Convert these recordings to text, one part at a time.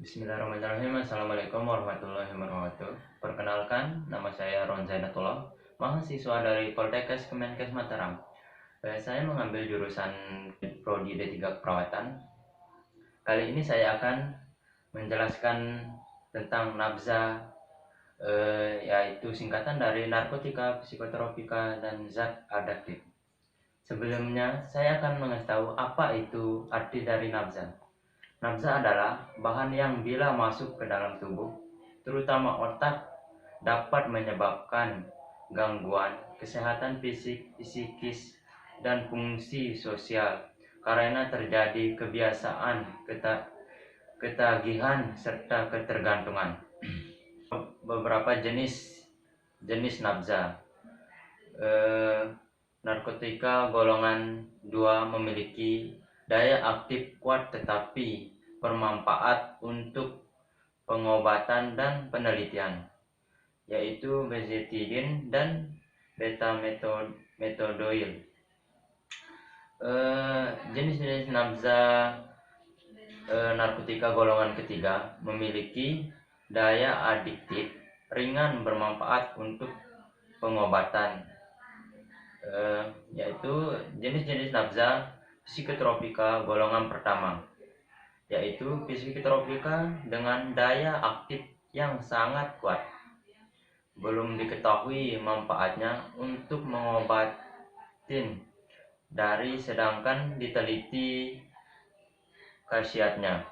Bismillahirrahmanirrahim. Assalamualaikum warahmatullahi wabarakatuh. Perkenalkan, nama saya Ron Zainatullah, mahasiswa dari Poltekkes Kemenkes Mataram. Saya mengambil jurusan Prodi D3 Keperawatan. Kali ini saya akan menjelaskan tentang nabza, yaitu singkatan dari narkotika, psikotropika, dan zat adiktif. Sebelumnya, saya akan mengasih tahu apa itu arti dari nabza. Nabza adalah bahan yang bila masuk ke dalam tubuh, terutama otak, dapat menyebabkan gangguan kesehatan fisik, psikis, dan fungsi sosial karena terjadi kebiasaan, ketagihan, serta ketergantungan. Beberapa jenis nabza. Narkotika golongan 2 memiliki daya aktif kuat tetapi bermanfaat untuk pengobatan dan penelitian, yaitu bezetidin dan betamethodoil. Jenis-jenis nabza narkotika golongan ketiga memiliki daya adiktif ringan bermanfaat untuk pengobatan, yaitu jenis-jenis nabza psikotropika golongan pertama, yaitu psikotropika dengan daya aktif yang sangat kuat. Belum diketahui manfaatnya untuk mengobatin dari, sedangkan diteliti khasiatnya,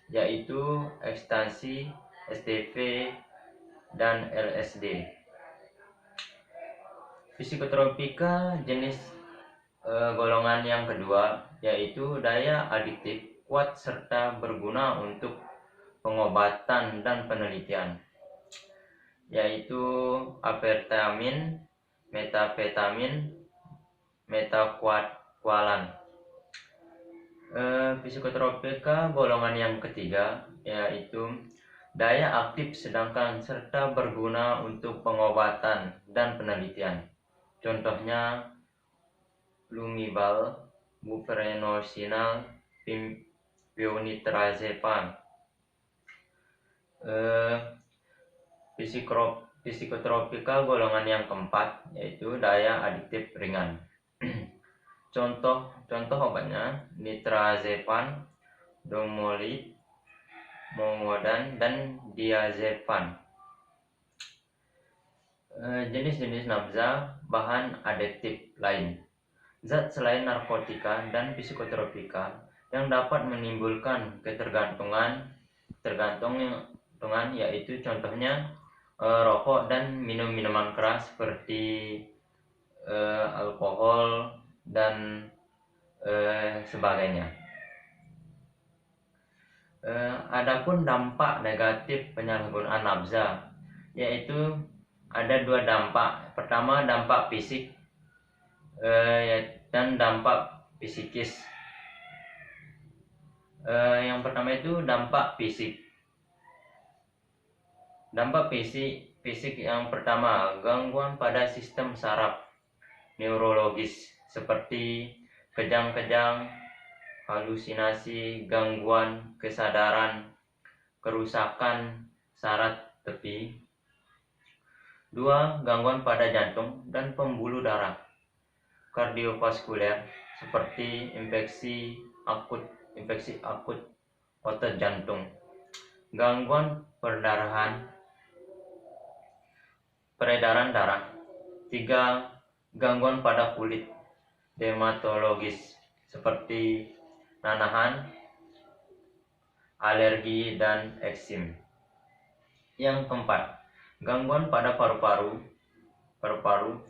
yaitu ekstasi, STV, dan LSD. Psikotropika jenis golongan yang kedua, yaitu daya adiktif kuat serta berguna untuk pengobatan dan penelitian, yaitu amfetamin, metafetamin, metaqualan. Psikotropika golongan yang ketiga, yaitu daya aktif sedangkan serta berguna untuk pengobatan dan penelitian. Contohnya Lumibal, buprenorfinal, pionitrazepam. Psikotropika golongan yang keempat, yaitu daya adiktif ringan. Contoh obatnya nitrazepam, domolid, momodan, dan diazepam. Jenis-jenis nabza bahan adiktif lain. Zat selain narkotika dan psikotropika yang dapat menimbulkan ketergantungan, yaitu contohnya rokok dan minuman keras seperti alkohol dan sebagainya. Adapun dampak negatif penyalahgunaan nabza, yaitu ada dua dampak. Pertama, dampak fisik dan dampak psikis. Yang pertama itu dampak fisik. Dampak fisik yang pertama, gangguan pada sistem saraf neurologis seperti kejang-kejang, halusinasi, gangguan kesadaran, kerusakan saraf tepi. 2. Gangguan pada jantung dan pembuluh darah kardiovaskuler seperti infeksi akut otot jantung, gangguan peredaran darah. 3. Gangguan pada kulit dermatologis seperti nanahan, alergi, dan eksim. Yang keempat, gangguan pada paru-paru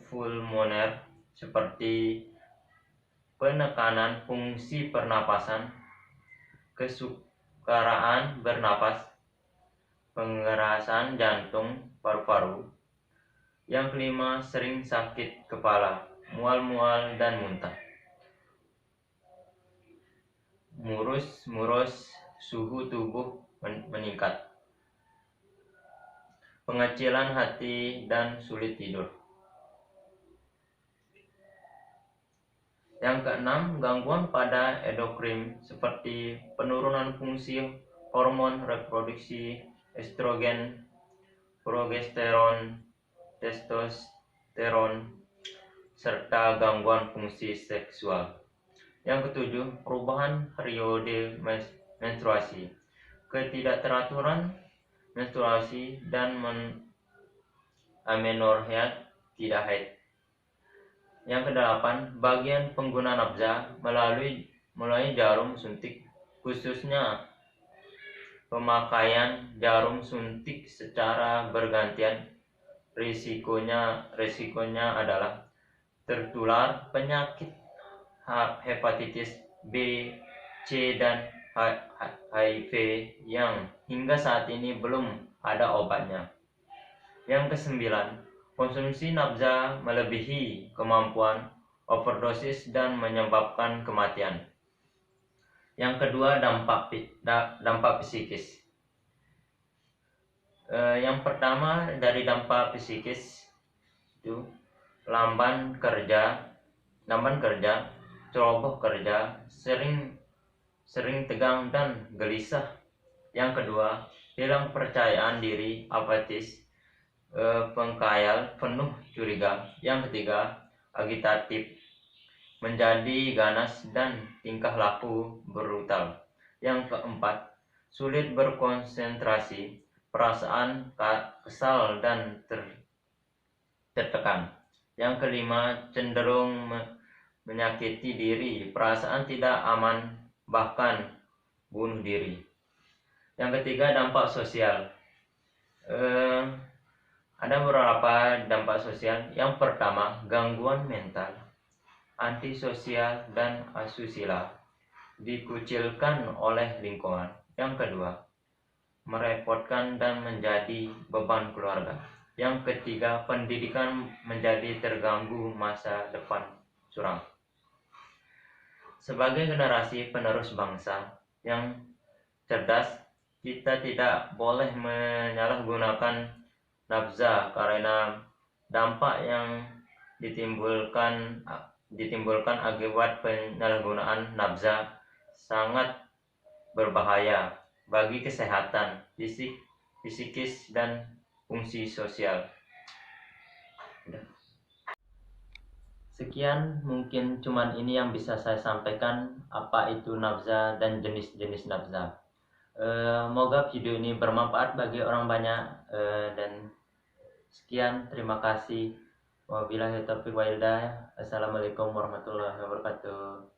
pulmoner seperti penekanan fungsi pernapasan, kesukaraan bernapas, pengerasan jantung paru-paru. Yang kelima, sering sakit kepala, mual-mual, dan muntah. Murus, suhu tubuh meningkat, pengecilan hati, dan sulit tidur. Yang keenam, gangguan pada endokrin seperti penurunan fungsi hormon reproduksi, estrogen, progesteron, testosteron, serta gangguan fungsi seksual. Yang ketujuh, perubahan periode menstruasi, ketidakteraturan menstruasi, dan amenorrhea tidak haid. Yang kedelapan, bagian pengguna nafza melalui jarum suntik, khususnya pemakaian jarum suntik secara bergantian, risikonya adalah tertular penyakit hepatitis B, C, dan HIV yang hingga saat ini belum ada obatnya. Yang kesembilan, konsumsi nafza melebihi kemampuan, overdosis, dan menyebabkan kematian. Yang kedua, dampak psikis. Yang pertama dari dampak psikis itu lamban kerja, ceroboh kerja, sering tegang dan gelisah. Yang kedua, hilang percayaan diri, apatis, pengkhayal, penuh curiga. Yang ketiga, agitatif, menjadi ganas dan tingkah laku brutal. Yang keempat, sulit berkonsentrasi, perasaan kesal dan tertekan. Yang kelima, cenderung menyakiti diri, perasaan tidak aman, bahkan bunuh diri. Yang ketiga, dampak sosial. Ada beberapa dampak sosial. Yang pertama, gangguan mental, antisosial, dan asusila, dikucilkan oleh lingkungan. Yang kedua, merepotkan dan menjadi beban keluarga. Yang ketiga, pendidikan menjadi terganggu, masa depan suram. Sebagai generasi penerus bangsa yang cerdas, kita tidak boleh menyalahgunakan nafza karena dampak yang ditimbulkan akibat penyalahgunaan nafza sangat berbahaya bagi kesehatan psikis dan fungsi sosial. Sekian, mungkin cuman ini yang bisa saya sampaikan, apa itu nafza dan jenis-jenis nafza. Moga video ini bermanfaat bagi orang banyak, dan sekian, terima kasih. Wabillahi taufiq wal hidayah. Assalamualaikum warahmatullahi wabarakatuh.